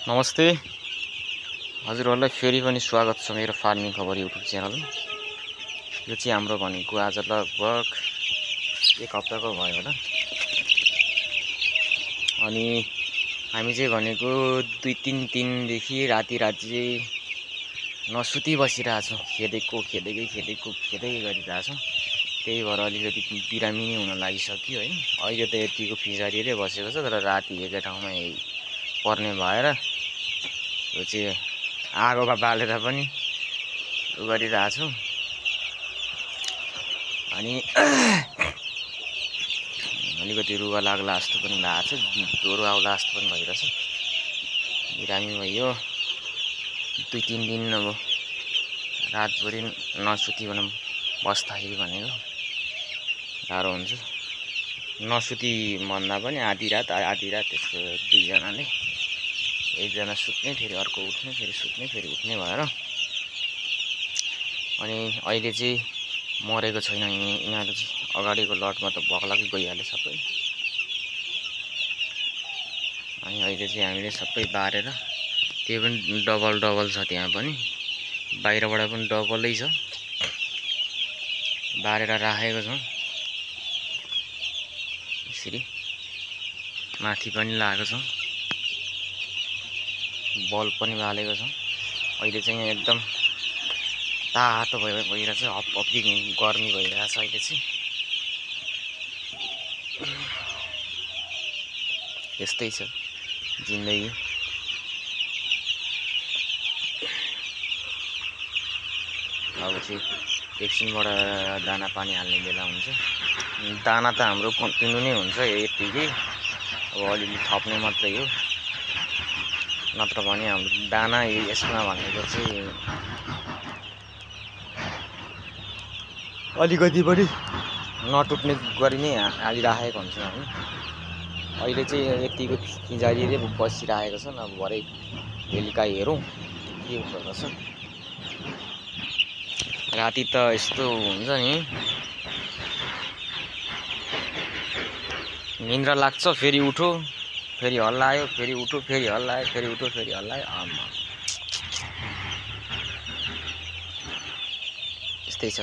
नमस्ते हजुरहरुलाई फेरि पनि स्वागत छ मेरो फार्मिङ खबर युट्युब च्यानल। यो चाहिँ हाम्रो भनेको आज लगभग एक हप्ताको भयो होला। अनि हामी चाहिँ भनेको 2-3 दिनदेखि राति चाहिँ नसुती बसिरहेछौँ। खेदेकै गरिरहेछौँ। त्यही भएर अलिकति बिरामी नै हुन लागिसक्यो हैन। अहिले त यतिको फिजारिरै बसेको छ, तर राति एकै ठाउँमा पर्ने भएर यो चाहिँ आगोमा बालेर पनि गरिरहेछौँ। अनि अलिकति रुगा लाग्ला जस्तो पनि लागेको छ, ज्वरो आउला जस्तो पनि भइरहेछ। बिरामी भयो 2-3 दिन अब रातभरि नसुतिकन बस्दाखेरि भनेको गाह्रो हुन्छ। नसुती भन्दा पनि आधी रात त्यस्तो दुईजनाले, एकजना सुत्ने फेरि अर्को उठ्ने फेरि सुत्ने फेरि उठ्ने भएर। अनि अहिले चाहिँ मरेको छैन यिनीहरू चाहिँ। अगाडिको लटमा त बग्लाकै गइहाल्यो सबै। अनि अहिले चाहिँ हामीले सबै बारेर, त्यो पनि डबल छ, त्यहाँ पनि बाहिरबाट पनि डबलै छ, बारेर राखेको छौँ। यसरी माथि पनि लागेको छौँ, बल्ब पनि बालेको छ। अहिले चाहिँ एकदम तातो भइरहेछ, हपहपी गर्मी भइरहेछ अहिले चाहिँ। यस्तै छ जिन्दगी। अब चाहिँ एकछिनबाट दाना पानी हाल्ने बेला हुन्छ। दाना त हाम्रो कन्टिन्यू नै हुन्छ यतिकै, अब अलिअलि थप्ने मात्रै हो। नत्र भने हाम्रो दाना यसमा भनेको चाहिँ अलिकति पनि नटुट्ने गरी नै हालिराखेको हुन्छ होइन। अहिले चाहिँ यतिको फिजारिरै बसिरहेको छन्। अब भरे बेलुका हेरौँ के हुँदो रहेछ। राति त यस्तो हुन्छ नि, निन्द्रा लाग्छ, फेरि उठो, फेरि हल्लायो, फेरि उठो, फेरि हल्लायो, फेरि उठो, फेरि हल्लायो। आमा यस्तै छ।